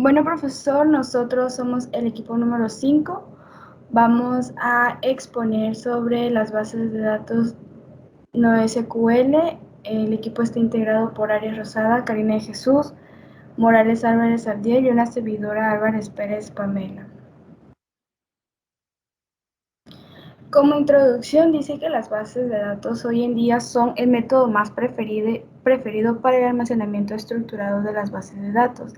Bueno, profesor, nosotros somos el equipo número 5. Vamos a exponer sobre las bases de datos NoSQL. El equipo está integrado por Arias Rosada, Karina de Jesús, Morales Álvarez Ardiel y una servidora Álvarez Pérez Pamela. Como introducción, dice que las bases de datos hoy en día son el método más preferido para el almacenamiento estructurado de las bases de datos.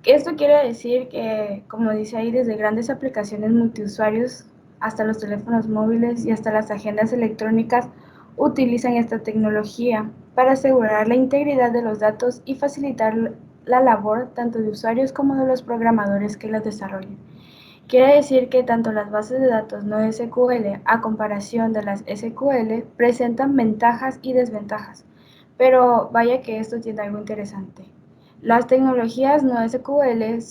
Esto quiere decir que, como dice ahí, desde grandes aplicaciones multiusuarios hasta los teléfonos móviles y hasta las agendas electrónicas utilizan esta tecnología para asegurar la integridad de los datos y facilitar la labor tanto de usuarios como de los programadores que las desarrollan. Quiere decir que tanto las bases de datos no SQL a comparación de las SQL presentan ventajas y desventajas, pero vaya que esto tiene algo interesante. Las tecnologías no SQL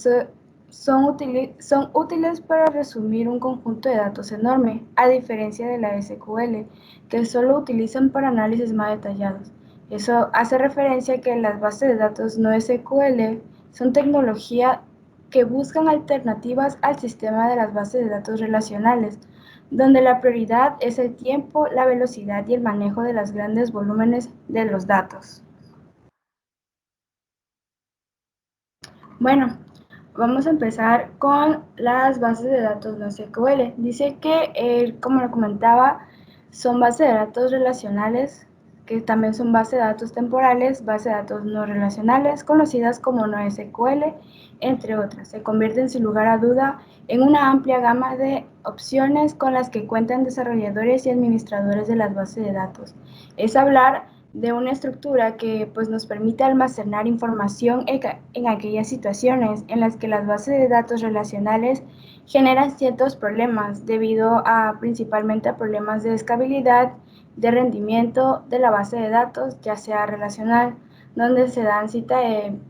son útiles para resumir un conjunto de datos enorme, a diferencia de la SQL, que solo utilizan para análisis más detallados. Eso hace referencia a que las bases de datos no SQL son tecnología que buscan alternativas al sistema de las bases de datos relacionales, donde la prioridad es el tiempo, la velocidad y el manejo de los grandes volúmenes de los datos. Bueno, vamos a empezar con las bases de datos NoSQL. Dice que, como lo comentaba, son bases de datos relacionales, que también son bases de datos temporales, bases de datos no relacionales, conocidas como NoSQL, entre otras. Se convierten sin lugar a duda en una amplia gama de opciones con las que cuentan desarrolladores y administradores de las bases de datos. Es hablar de una estructura que pues, nos permite almacenar información en aquellas situaciones en las que las bases de datos relacionales generan ciertos problemas debido a principalmente a problemas de escalabilidad, de rendimiento de la base de datos, ya sea relacional, donde se dan cita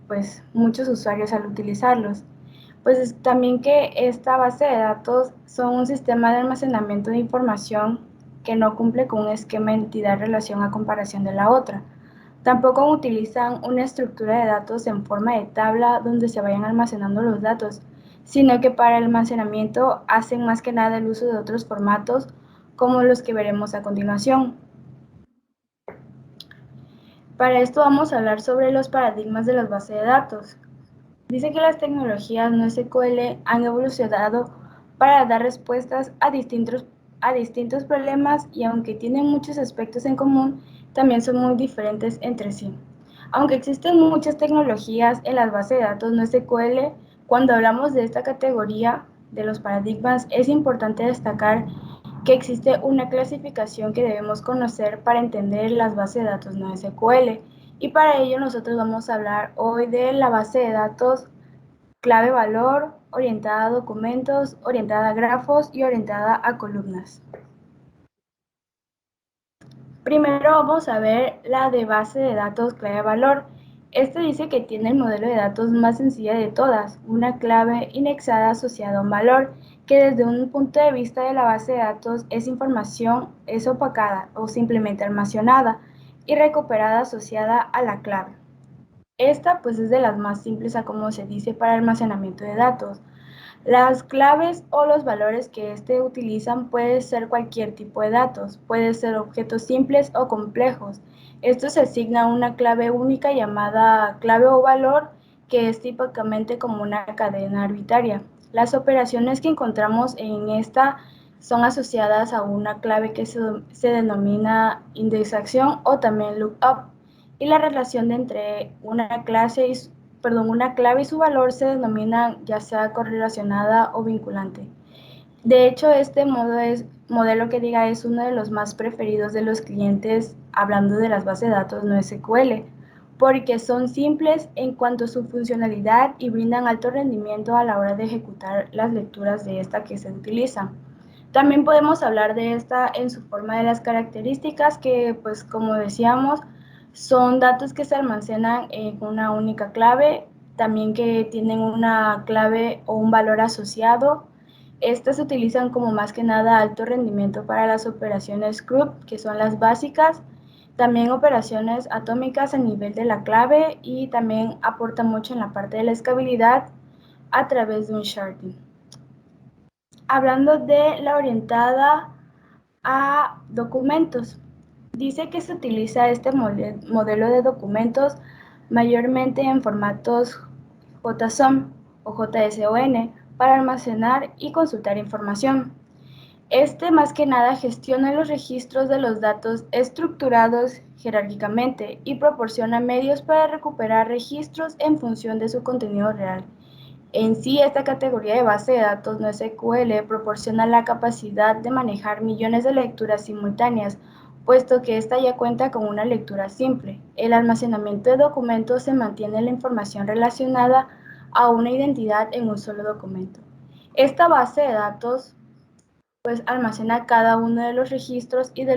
pues, muchos usuarios al utilizarlos. Pues también que esta base de datos son un sistema de almacenamiento de información que no cumple con un esquema de entidad-relación a comparación de la otra. Tampoco utilizan una estructura de datos en forma de tabla donde se vayan almacenando los datos, sino que para el almacenamiento hacen más que nada el uso de otros formatos como los que veremos a continuación. Para esto vamos a hablar sobre los paradigmas de las bases de datos. Dice que las tecnologías no SQL han evolucionado para dar respuestas a distintos problemas y aunque tienen muchos aspectos en común, también son muy diferentes entre sí. Aunque existen muchas tecnologías en las bases de datos no SQL, cuando hablamos de esta categoría de los paradigmas, es importante destacar que existe una clasificación que debemos conocer para entender las bases de datos no SQL. Y para ello nosotros vamos a hablar hoy de la base de datos clave valor, orientada a documentos, orientada a grafos y orientada a columnas. Primero vamos a ver la de base de datos clave valor. Este dice que tiene el modelo de datos más sencilla de todas, una clave indexada asociada a un valor, que desde un punto de vista de la base de datos es información, es opacada o simplemente almacenada y recuperada asociada a la clave. Esta pues es de las más simples a como se dice para almacenamiento de datos. Las claves o los valores que utilizan puede ser cualquier tipo de datos, puede ser objetos simples o complejos. Esto se asigna una clave única llamada clave o valor, que es típicamente como una cadena arbitraria. Las operaciones que encontramos en esta son asociadas a una clave que se denomina indexación o también lookup. Y la relación entre una clave y su valor se denomina ya sea correlacionada o vinculante. De hecho, modelo que diga es uno de los más preferidos de los clientes hablando de las bases de datos no SQL, porque son simples en cuanto a su funcionalidad y brindan alto rendimiento a la hora de ejecutar las lecturas de esta que se utiliza. También podemos hablar de esta en su forma de las características que, pues como decíamos, son datos que se almacenan en una única clave, también que tienen una clave o un valor asociado. Estas se utilizan como más que nada alto rendimiento para las operaciones CRUD, que son las básicas, También operaciones atómicas a nivel de la clave y también aporta mucho en la parte de la escalabilidad a través de un sharding. Hablando de la orientada a documentos, dice que se utiliza este modelo de documentos mayormente en formatos JSON o JSON para almacenar y consultar información. Este más que nada gestiona los registros de los datos estructurados jerárquicamente y proporciona medios para recuperar registros en función de su contenido real. En sí, esta categoría de base de datos no SQL proporciona la capacidad de manejar millones de lecturas simultáneas, puesto que esta ya cuenta con una lectura simple. El almacenamiento de documentos se mantiene la información relacionada a una identidad en un solo documento. Esta base de datos pues almacena cada uno de los registros y de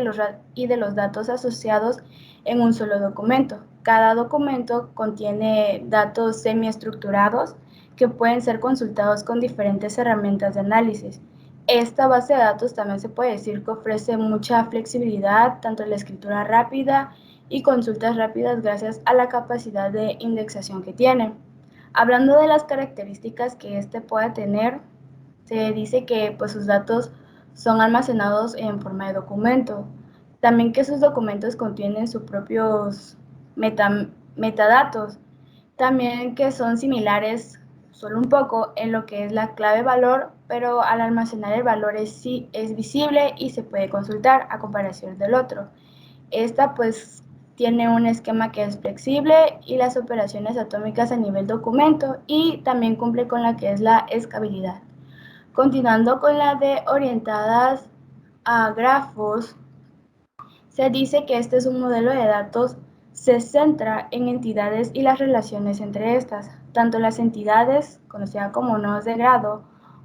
los datos asociados en un solo documento. Cada documento contiene datos semiestructurados que pueden ser consultados con diferentes herramientas de análisis. Esta base de datos también se puede decir que ofrece mucha flexibilidad, tanto en la escritura rápida y consultas rápidas gracias a la capacidad de indexación que tiene. Hablando de las características que este pueda tener, se dice que pues, sus datos son almacenados en forma de documento. También que sus documentos contienen sus propios metadatos. También que son similares solo un poco en lo que es la clave valor, pero al almacenar el valor es visible y se puede consultar a comparación del otro. Esta pues tiene un esquema que es flexible y las operaciones atómicas a nivel documento y también cumple con la que es la escalabilidad. Continuando con la de orientadas a grafos, se dice que este es un modelo de datos se centra en entidades y las relaciones entre estas, tanto las entidades, conocidas como nodos de grado,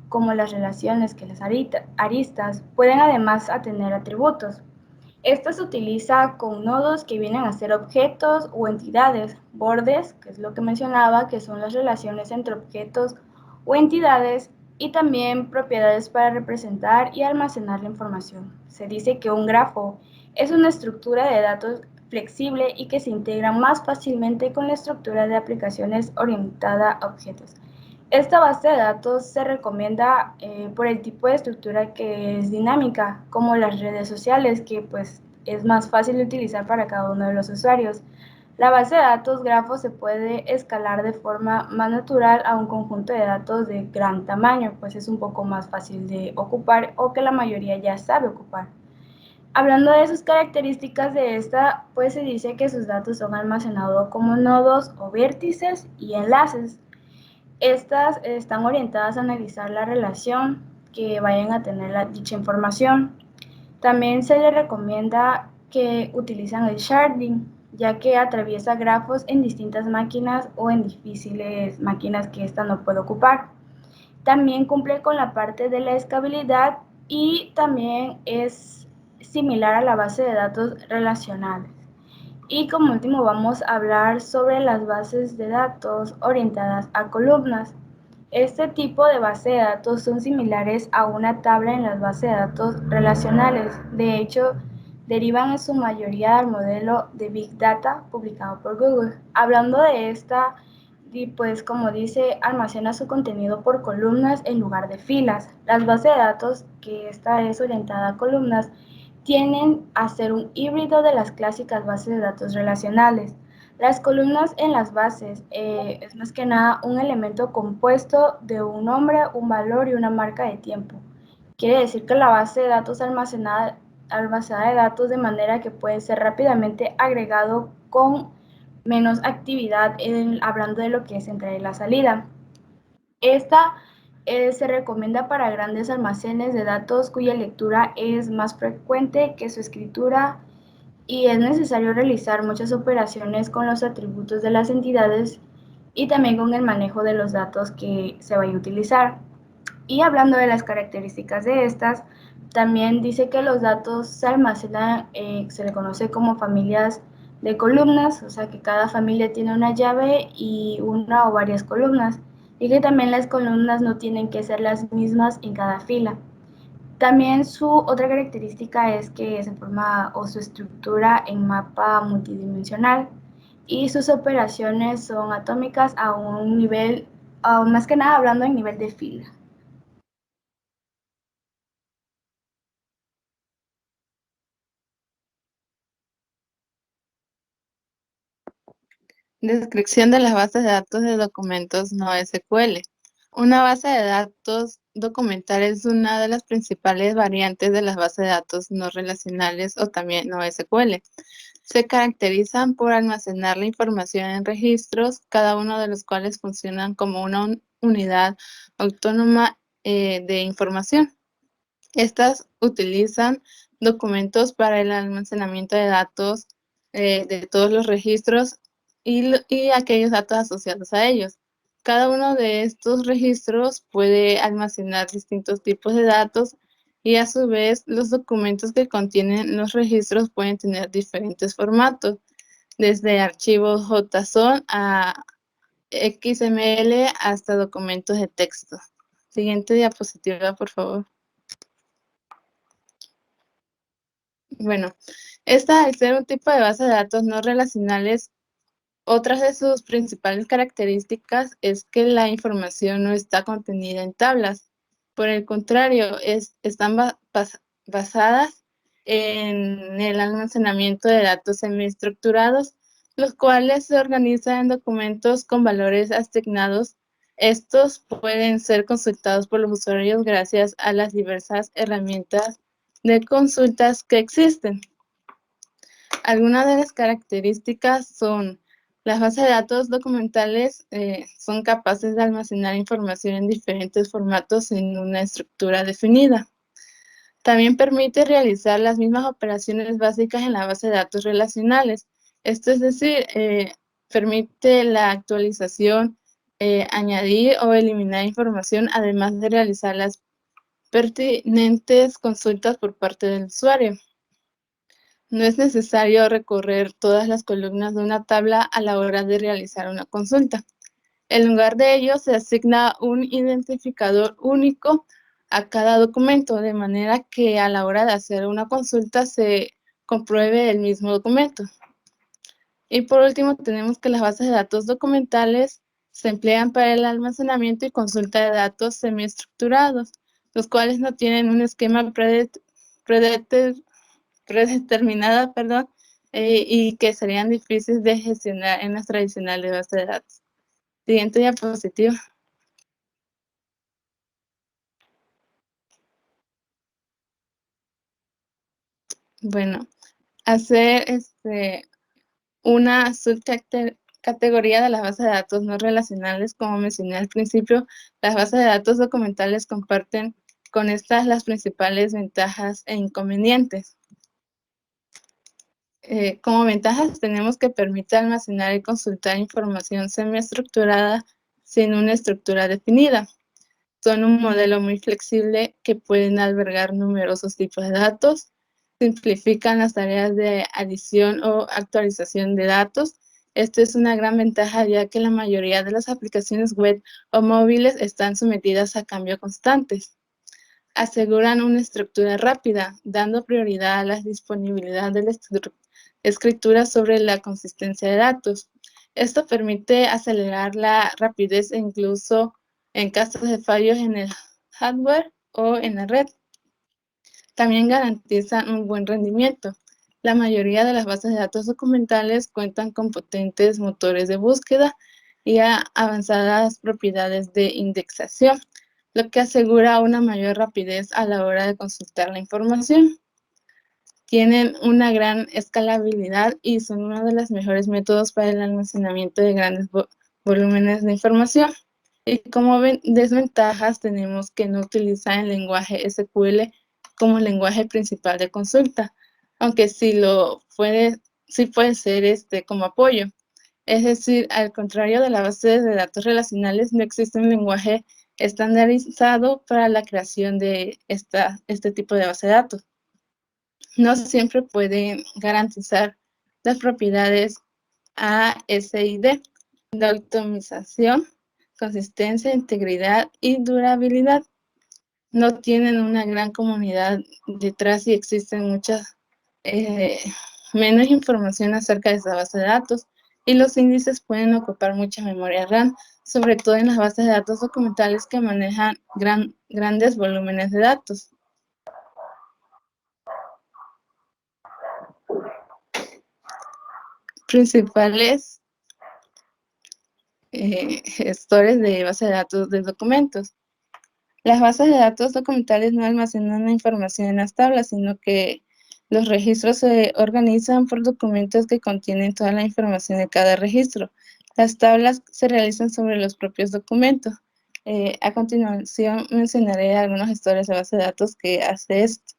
como las relaciones que las aristas, pueden además tener atributos. Esto se utiliza con nodos que vienen a ser objetos o entidades, bordes, que es lo que mencionaba, que son las relaciones entre objetos o entidades, y también propiedades para representar y almacenar la información. Se dice que un grafo es una estructura de datos flexible y que se integra más fácilmente con la estructura de aplicaciones orientada a objetos. Esta base de datos se recomienda por el tipo de estructura que es dinámica, como las redes sociales, que pues es más fácil de utilizar para cada uno de los usuarios. La base de datos grafos se puede escalar de forma más natural a un conjunto de datos de gran tamaño, pues es un poco más fácil de ocupar o que la mayoría ya sabe ocupar. Hablando de sus características de esta, pues se dice que sus datos son almacenados como nodos o vértices y enlaces. Estas están orientadas a analizar la relación que vayan a tener dicha información. También se les recomienda que utilicen el sharding, ya que atraviesa grafos en distintas máquinas o en difíciles máquinas que ésta no puede ocupar. También cumple con la parte de la escalabilidad y también es similar a la base de datos relacionales. Y como último vamos a hablar sobre las bases de datos orientadas a columnas. Este tipo de base de datos son similares a una tabla en las bases de datos relacionales. De hecho, derivan en su mayoría del modelo de Big Data publicado por Google. Hablando de esta, pues como dice, almacena su contenido por columnas en lugar de filas. Las bases de datos, que esta es orientada a columnas, tienden a ser un híbrido de las clásicas bases de datos relacionales. Las columnas en las bases es más que nada un elemento compuesto de un nombre, un valor y una marca de tiempo. Quiere decir que la base de datos almacenada de datos de manera que puede ser rápidamente agregado con menos actividad hablando de lo que es entrada y la salida. Esta se recomienda para grandes almacenes de datos cuya lectura es más frecuente que su escritura y es necesario realizar muchas operaciones con los atributos de las entidades y también con el manejo de los datos que se vaya a utilizar. Y hablando de las características de estas, también dice que los datos se almacenan, se le conoce como familias de columnas, o sea que cada familia tiene una llave y una o varias columnas, y que también las columnas no tienen que ser las mismas en cada fila. También su otra característica es que se forma o su estructura en mapa multidimensional y sus operaciones son atómicas a un nivel, más que nada hablando en nivel de fila. Descripción de las bases de datos de documentos no SQL. Una base de datos documental es una de las principales variantes de las bases de datos no relacionales o también no SQL. Se caracterizan por almacenar la información en registros, cada uno de los cuales funcionan como una unidad autónoma de información. Estas utilizan documentos para el almacenamiento de datos de todos los registros y aquellos datos asociados a ellos. Cada uno de estos registros puede almacenar distintos tipos de datos y a su vez los documentos que contienen los registros pueden tener diferentes formatos, desde archivos JSON a XML hasta documentos de texto. Siguiente diapositiva, por favor. Bueno, esta al ser un tipo de base de datos no relacionales, otra de sus principales características es que la información no está contenida en tablas. Por el contrario, están basadas en el almacenamiento de datos semiestructurados, los cuales se organizan en documentos con valores asignados. Estos pueden ser consultados por los usuarios gracias a las diversas herramientas de consultas que existen. Algunas de las características son: las bases de datos documentales son capaces de almacenar información en diferentes formatos en una estructura definida. También permite realizar las mismas operaciones básicas en la base de datos relacionales. Esto es decir, permite la actualización, añadir o eliminar información, además de realizar las pertinentes consultas por parte del usuario. No es necesario recorrer todas las columnas de una tabla a la hora de realizar una consulta. En lugar de ello, se asigna un identificador único a cada documento, de manera que a la hora de hacer una consulta se compruebe el mismo documento. Y por último, tenemos que las bases de datos documentales se emplean para el almacenamiento y consulta de datos semiestructurados, los cuales no tienen un esquema predeterminada, y que serían difíciles de gestionar en las tradicionales bases de datos. Siguiente diapositiva. Bueno, hacer una subcategoría de las bases de datos no relacionales, como mencioné al principio, las bases de datos documentales comparten con estas las principales ventajas e inconvenientes. Como ventajas tenemos que permite almacenar y consultar información semiestructurada sin una estructura definida. Son un modelo muy flexible que pueden albergar numerosos tipos de datos, simplifican las tareas de adición o actualización de datos. Esto es una gran ventaja, ya que la mayoría de las aplicaciones web o móviles están sometidas a cambios constantes. Aseguran una estructura rápida, dando prioridad a la disponibilidad de la escritura sobre la consistencia de datos. Esto permite acelerar la rapidez e incluso en casos de fallos en el hardware o en la red. También garantizan un buen rendimiento. La mayoría de las bases de datos documentales cuentan con potentes motores de búsqueda y avanzadas propiedades de indexación, lo que asegura una mayor rapidez a la hora de consultar la información. Tienen una gran escalabilidad y son uno de los mejores métodos para el almacenamiento de grandes volúmenes de información. Y como desventajas tenemos que no utilizar el lenguaje SQL como lenguaje principal de consulta, aunque sí puede ser como apoyo. Es decir, al contrario de la base de datos relacionales, no existe un lenguaje estandarizado para la creación de este tipo de base de datos. No siempre pueden garantizar las propiedades A, S y D de optimización, consistencia, integridad y durabilidad. no tienen una gran comunidad detrás y existen muchas menos información acerca de esa base de datos y los índices pueden ocupar mucha memoria RAM, sobre todo en las bases de datos documentales que manejan grandes volúmenes de datos. Principales gestores de base de datos de documentos. Las bases de datos documentales no almacenan la información en las tablas, sino que los registros se organizan por documentos que contienen toda la información de cada registro. Las tablas se realizan sobre los propios documentos. A continuación mencionaré algunos gestores de base de datos que hace esto.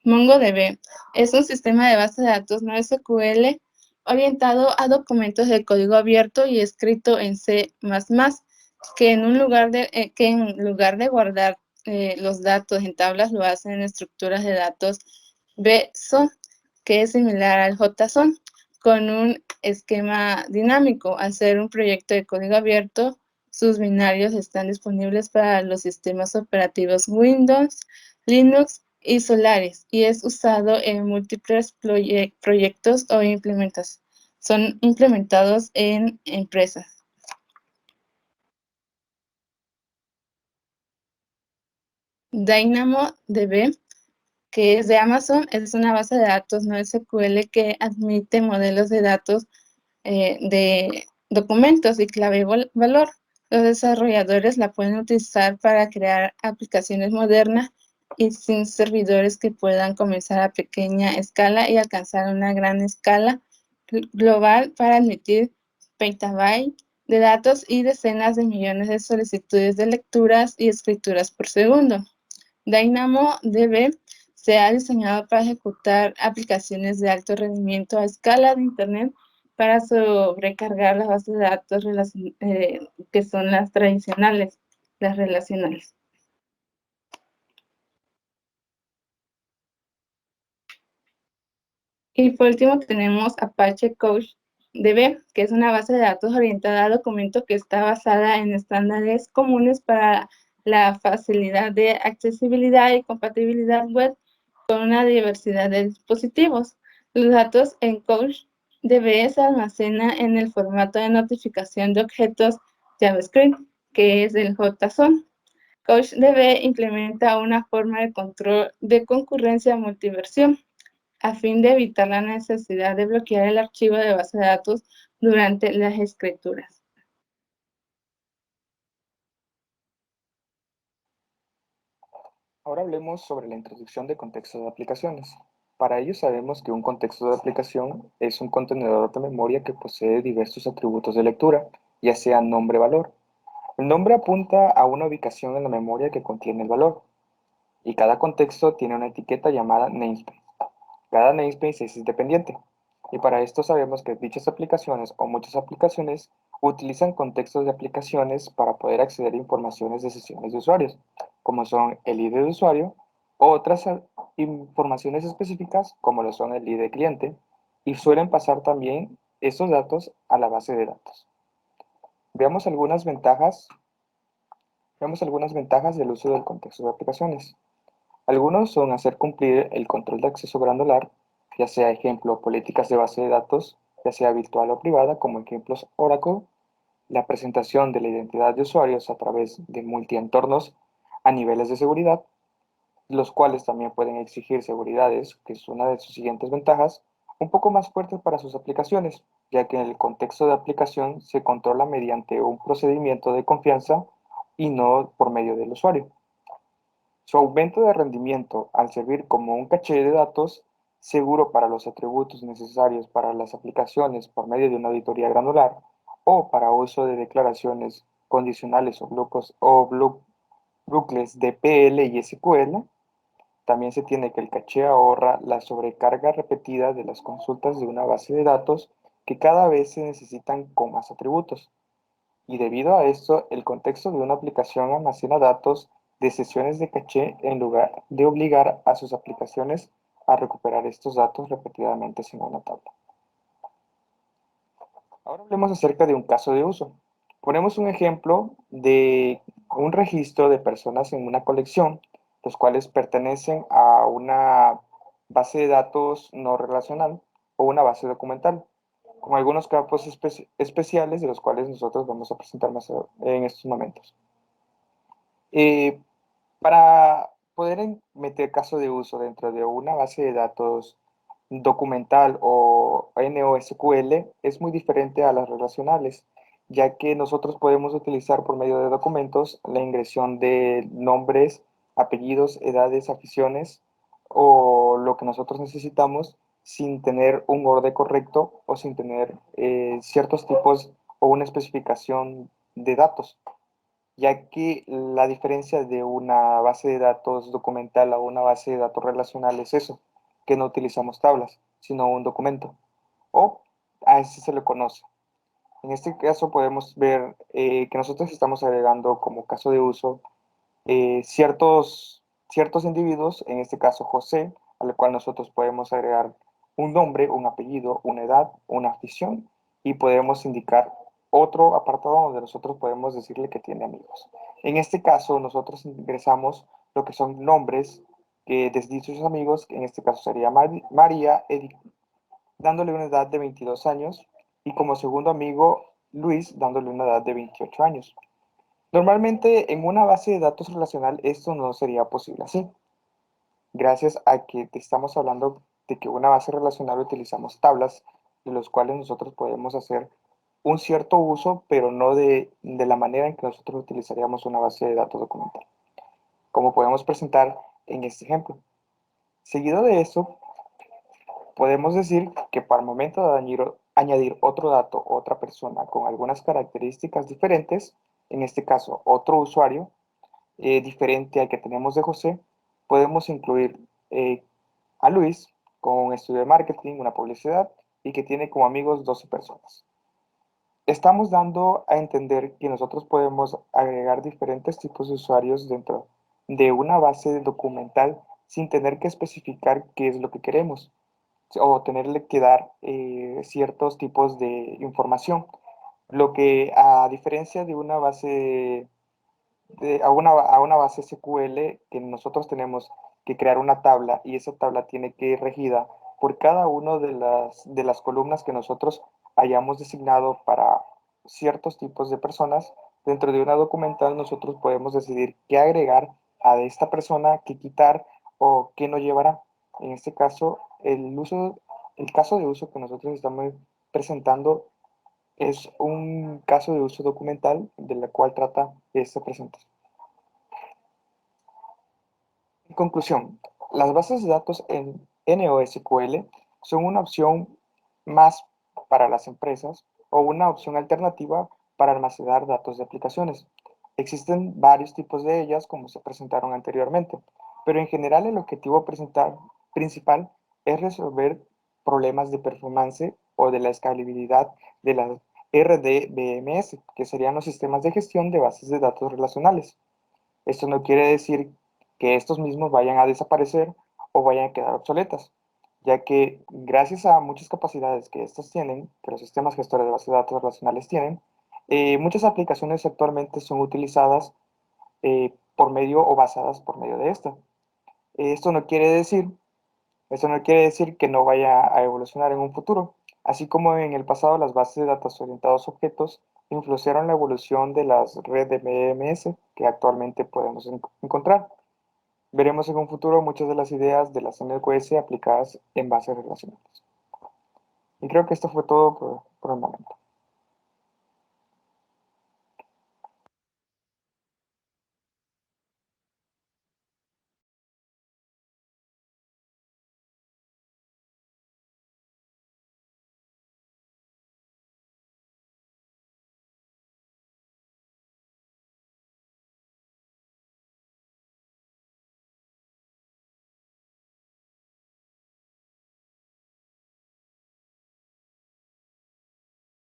MongoDB es un sistema de base de datos no SQL orientado a documentos de código abierto y escrito en C++, que en lugar de guardar los datos en tablas, lo hacen en estructuras de datos BSON, que es similar al JSON, con un esquema dinámico. Al ser un proyecto de código abierto, sus binarios están disponibles para los sistemas operativos Windows, Linux y Solaris, y es usado en múltiples proyectos o implementos. Son implementados en empresas. DynamoDB, que es de Amazon, es una base de datos no SQL que admite modelos de datos de documentos y clave valor. Los desarrolladores la pueden utilizar para crear aplicaciones modernas y sin servidores que puedan comenzar a pequeña escala y alcanzar una gran escala global para admitir petabytes de datos y decenas de millones de solicitudes de lecturas y escrituras por segundo. DynamoDB se ha diseñado para ejecutar aplicaciones de alto rendimiento a escala de Internet para sobrecargar las bases de datos que son las tradicionales, las relacionales. Y por último tenemos Apache CouchDB, que es una base de datos orientada a documentos que está basada en estándares comunes para la facilidad de accesibilidad y compatibilidad web con una diversidad de dispositivos. Los datos en CouchDB se almacenan en el formato de notificación de objetos JavaScript, que es el JSON. CouchDB implementa una forma de control de concurrencia multiversión a fin de evitar la necesidad de bloquear el archivo de base de datos durante las escrituras. Ahora hablemos sobre la introducción de contexto de aplicaciones. Para ello sabemos que un contexto de aplicación es un contenedor de memoria que posee diversos atributos de lectura, ya sea nombre-valor. El nombre apunta a una ubicación en la memoria que contiene el valor, y cada contexto tiene una etiqueta llamada namespace. Cada namespace es independiente, y para esto sabemos que dichas aplicaciones o muchas aplicaciones utilizan contextos de aplicaciones para poder acceder a informaciones de sesiones de usuarios, como son el ID de usuario o otras informaciones específicas como lo son el ID de cliente, y suelen pasar también esos datos a la base de datos. Veamos algunas ventajas del uso del contexto de aplicaciones. Algunos son hacer cumplir el control de acceso granular, ya sea ejemplo políticas de base de datos, ya sea virtual o privada, como ejemplos Oracle, la presentación de la identidad de usuarios a través de multientornos a niveles de seguridad, los cuales también pueden exigir seguridades, que es una de sus siguientes ventajas, un poco más fuertes para sus aplicaciones, ya que en el contexto de aplicación se controla mediante un procedimiento de confianza y no por medio del usuario. Su aumento de rendimiento al servir como un caché de datos seguro para los atributos necesarios para las aplicaciones por medio de una auditoría granular o para uso de declaraciones condicionales o bucles de PL y SQL. También se tiene que el caché ahorra la sobrecarga repetida de las consultas de una base de datos que cada vez se necesitan con más atributos. Y debido a esto, el contexto de una aplicación almacena datos de sesiones de caché en lugar de obligar a sus aplicaciones a recuperar estos datos repetidamente sin una tabla. Ahora hablemos acerca de un caso de uso. Ponemos un ejemplo de un registro de personas en una colección, los cuales pertenecen a una base de datos no relacional o una base documental, con algunos campos especiales de los cuales nosotros vamos a presentar más en estos momentos. Eh, para poder meter caso de uso dentro de una base de datos documental o NoSQL es muy diferente a las relacionales, ya que nosotros podemos utilizar por medio de documentos la ingresión de nombres, apellidos, edades, aficiones o lo que nosotros necesitamos sin tener un orden correcto o sin tener ciertos tipos o una especificación de datos, ya que la diferencia de una base de datos documental a una base de datos relacional es eso, que no utilizamos tablas, sino un documento, o a ese se le conoce. En este caso podemos ver que nosotros estamos agregando como caso de uso ciertos individuos, en este caso José, al cual nosotros podemos agregar un nombre, un apellido, una edad, una afición y podemos indicar otro apartado donde nosotros podemos decirle que tiene amigos. En este caso nosotros ingresamos lo que son nombres de dichos amigos, que en este caso sería María Edith, dándole una edad de 22 años y como segundo amigo Luis, dándole una edad de 28 años. Normalmente en una base de datos relacional esto no sería posible así, gracias a que te estamos hablando de que una base relacional utilizamos tablas de los cuales nosotros podemos hacer un cierto uso, pero no de la manera en que nosotros utilizaríamos una base de datos documental, como podemos presentar en este ejemplo. Seguido de eso, podemos decir que para el momento de añadir otro dato, otra persona con algunas características diferentes, en este caso otro usuario, diferente al que tenemos de José, podemos incluir a Luis con un estudio de marketing, una publicidad y que tiene como amigos 12 personas. Estamos dando a entender que nosotros podemos agregar diferentes tipos de usuarios dentro de una base documental sin tener que especificar qué es lo que queremos o tenerle que dar ciertos tipos de información. Lo que a diferencia de una base a una base SQL que nosotros tenemos que crear una tabla y esa tabla tiene que ir regida por cada una de las columnas que nosotros hayamos designado para ciertos tipos de personas. Dentro de una documental nosotros podemos decidir qué agregar a esta persona, qué quitar o qué no llevará. En este caso, el caso de uso que nosotros estamos presentando es un caso de uso documental de la cual trata esta presentación. En conclusión, las bases de datos en NoSQL son una opción más para las empresas o una opción alternativa para almacenar datos de aplicaciones. Existen varios tipos de ellas, como se presentaron anteriormente, pero en general el objetivo principal es resolver problemas de performance o de la escalabilidad de las RDBMS, que serían los sistemas de gestión de bases de datos relacionales. Esto no quiere decir que estos mismos vayan a desaparecer o vayan a quedar obsoletas, ya que gracias a muchas capacidades que estos tienen, que los sistemas gestores de bases de datos relacionales tienen, muchas aplicaciones actualmente son utilizadas por medio o basadas por medio de esta. Esto no quiere decir Esto no quiere decir que no vaya a evolucionar en un futuro. Así como en el pasado las bases de datos orientados a objetos influenciaron la evolución de las redes de BMS que actualmente podemos encontrar. Veremos en un futuro muchas de las ideas de las MQS aplicadas en bases relacionales. Y creo que esto fue todo por el momento.